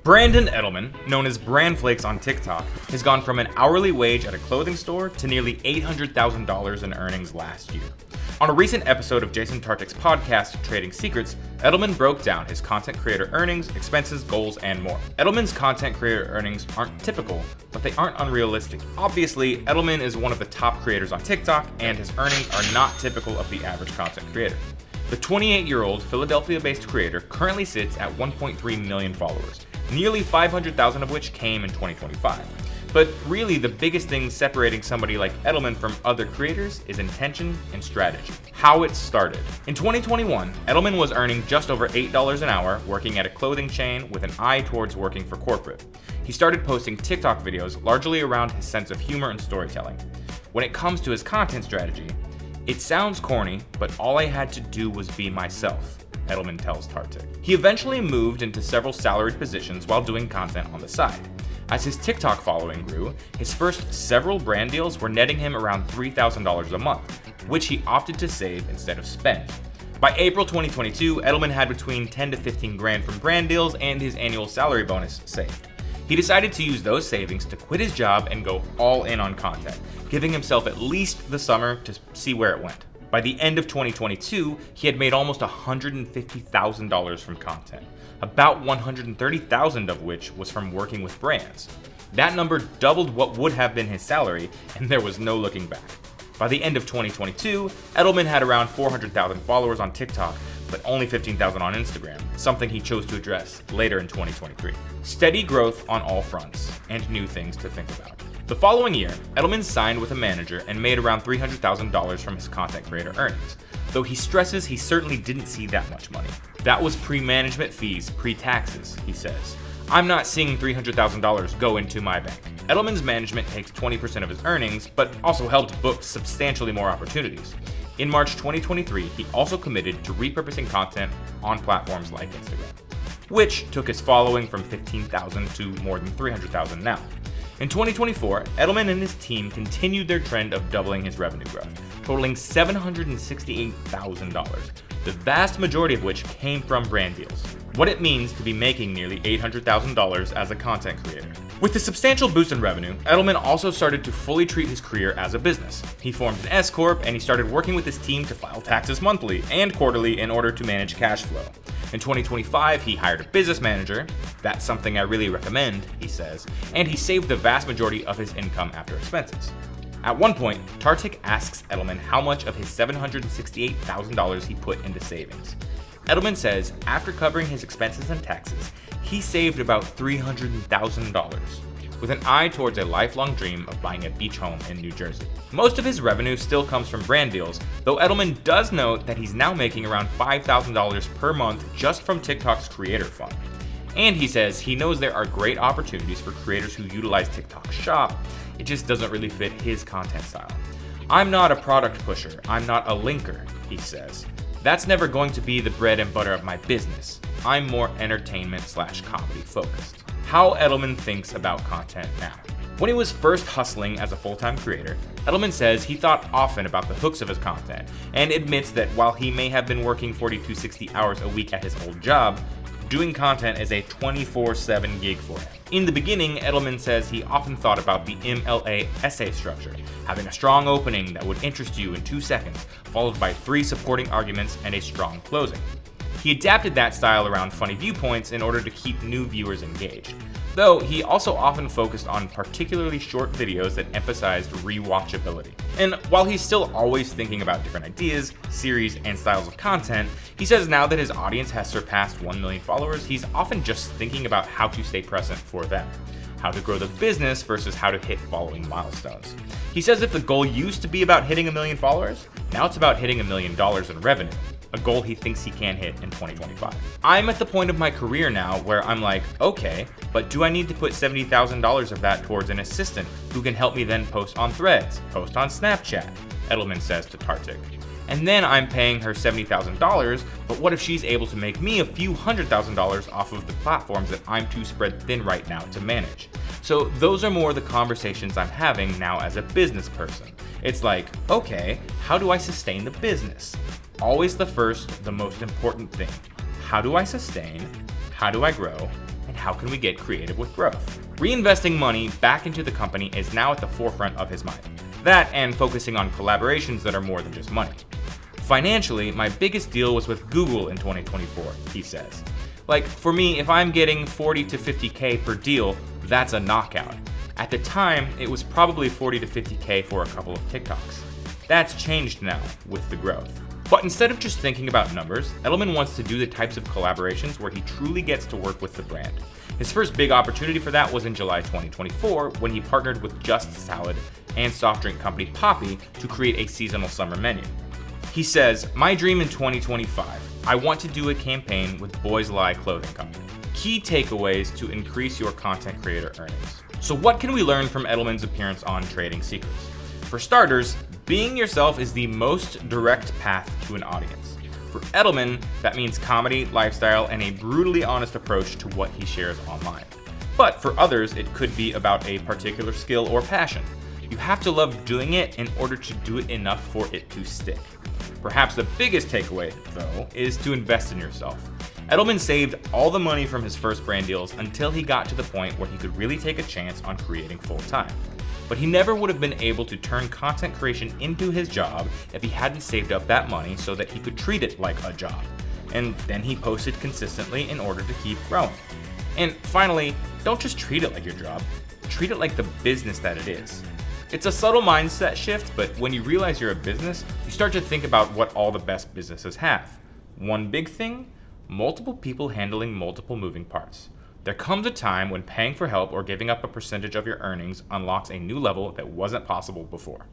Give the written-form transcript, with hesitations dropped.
Brandon Edelman, known as Brand Flakes on TikTok, has gone from an hourly wage at a clothing store to nearly $800,000 in earnings last year. On a recent episode of Jason Tartick's podcast, Trading Secrets, Edelman broke down his content creator earnings, expenses, goals, and more. Edelman's content creator earnings aren't typical, but they aren't unrealistic. Obviously, Edelman is one of the top creators on TikTok, and his earnings are not typical of the average content creator. The 28-year-old Philadelphia-based creator currently sits at 1.3 million followers, nearly 500,000 of which came in 2025. But really, the biggest thing separating somebody like Edelman from other creators is intention and strategy. How it started. In 2021, Edelman was earning just over $8 an hour working at a clothing chain with an eye towards working for corporate. He started posting TikTok videos largely around his sense of humor and storytelling. When it comes to his content strategy, it sounds corny, but all I had to do was be myself, Edelman tells Tartick. He eventually moved into several salaried positions while doing content on the side. As his TikTok following grew, his first several brand deals were netting him around $3,000 a month, which he opted to save instead of spend. By April 2022, Edelman had between 10 to 15 grand from brand deals and his annual salary bonus saved. He decided to use those savings to quit his job and go all in on content, giving himself at least the summer to see where it went. By the end of 2022, he had made almost $150,000 from content, about $130,000 of which was from working with brands. That number doubled what would have been his salary, and there was no looking back. By the end of 2022, Edelman had around 400,000 followers on TikTok, but only 15,000 on Instagram, something he chose to address later in 2023. Steady growth on all fronts, and new things to think about. The following year, Edelman signed with a manager and made around $300,000 from his content creator earnings, though he stresses he certainly didn't see that much money. That was pre-management fees, pre-taxes, he says. I'm not seeing $300,000 go into my bank. Edelman's management takes 20% of his earnings, but also helped book substantially more opportunities. In March 2023, he also committed to repurposing content on platforms like Instagram, which took his following from 15,000 to more than 300,000 now. In 2024, Edelman and his team continued their trend of doubling his revenue growth, totaling $768,000, the vast majority of which came from brand deals. What it means to be making nearly $800,000 as a content creator. With the substantial boost in revenue, Edelman also started to fully treat his career as a business. He formed an S-Corp and he started working with his team to file taxes monthly and quarterly in order to manage cash flow. In 2025, he hired a business manager. That's something I really recommend, he says, and he saved the vast majority of his income after expenses. At one point, Tartick asks Edelman how much of his $768,000 he put into savings. Edelman says after covering his expenses and taxes, he saved about $300,000, with an eye towards a lifelong dream of buying a beach home in New Jersey. Most of his revenue still comes from brand deals, though Edelman does note that he's now making around $5,000 per month just from TikTok's creator fund. And he says he knows there are great opportunities for creators who utilize TikTok Shop, it just doesn't really fit his content style. I'm not a product pusher, I'm not a linker, he says. That's never going to be the bread and butter of my business. I'm more entertainment/comedy focused. How Edelman thinks about content now. When he was first hustling as a full-time creator, Edelman says he thought often about the hooks of his content and admits that while he may have been working 40 to 60 hours a week at his old job, doing content is a 24/7 gig for him. In the beginning, Edelman says he often thought about the MLA essay structure, having a strong opening that would interest you in 2 seconds, followed by 3 supporting arguments and a strong closing. He adapted that style around funny viewpoints in order to keep new viewers engaged, though he also often focused on particularly short videos that emphasized rewatchability. And while he's still always thinking about different ideas, series, and styles of content, he says now that his audience has surpassed 1 million followers, he's often just thinking about how to stay present for them, how to grow the business versus how to hit following milestones. He says if the goal used to be about hitting 1 million followers, now it's about hitting $1 million in revenue, a goal he thinks he can hit in 2025. I'm at the point of my career now where I'm like, okay, but do I need to put $70,000 of that towards an assistant who can help me then post on Threads, post on Snapchat, Edelman says to Tartick. And then I'm paying her $70,000, but what if she's able to make me a few $100,000 off of the platforms that I'm too spread thin right now to manage? So those are more the conversations I'm having now as a business person. It's like, okay, how do I sustain the business? Always the first, the most important thing. How do I sustain? How do I grow? And how can we get creative with growth? Reinvesting money back into the company is now at the forefront of his mind. That and focusing on collaborations that are more than just money. Financially, my biggest deal was with Google in 2024, he says. Like, for me, if I'm getting 40 to 50K per deal, that's a knockout. At the time, it was probably 40 to 50K for a couple of TikToks. That's changed now with the growth. But instead of just thinking about numbers, Edelman wants to do the types of collaborations where he truly gets to work with the brand. His first big opportunity for that was in July 2024 when he partnered with Just Salad and soft drink company Poppi to create a seasonal summer menu. He says, "My dream in 2025, I want to do a campaign with Boys Lie Clothing Company. Key takeaways to increase your content creator earnings." So what can we learn from Edelman's appearance on Trading Secrets? For starters, being yourself is the most direct path to an audience. For Edelman, that means comedy, lifestyle, and a brutally honest approach to what he shares online. But for others, it could be about a particular skill or passion. You have to love doing it in order to do it enough for it to stick. Perhaps the biggest takeaway, though, is to invest in yourself. Edelman saved all the money from his first brand deals until he got to the point where he could really take a chance on creating full time. But he never would have been able to turn content creation into his job if he hadn't saved up that money so that he could treat it like a job. And then he posted consistently in order to keep growing. And finally, don't just treat it like your job, treat it like the business that it is. It's a subtle mindset shift, but when you realize you're a business, you start to think about what all the best businesses have. One big thing, multiple people handling multiple moving parts. There comes a time when paying for help or giving up a percentage of your earnings unlocks a new level that wasn't possible before.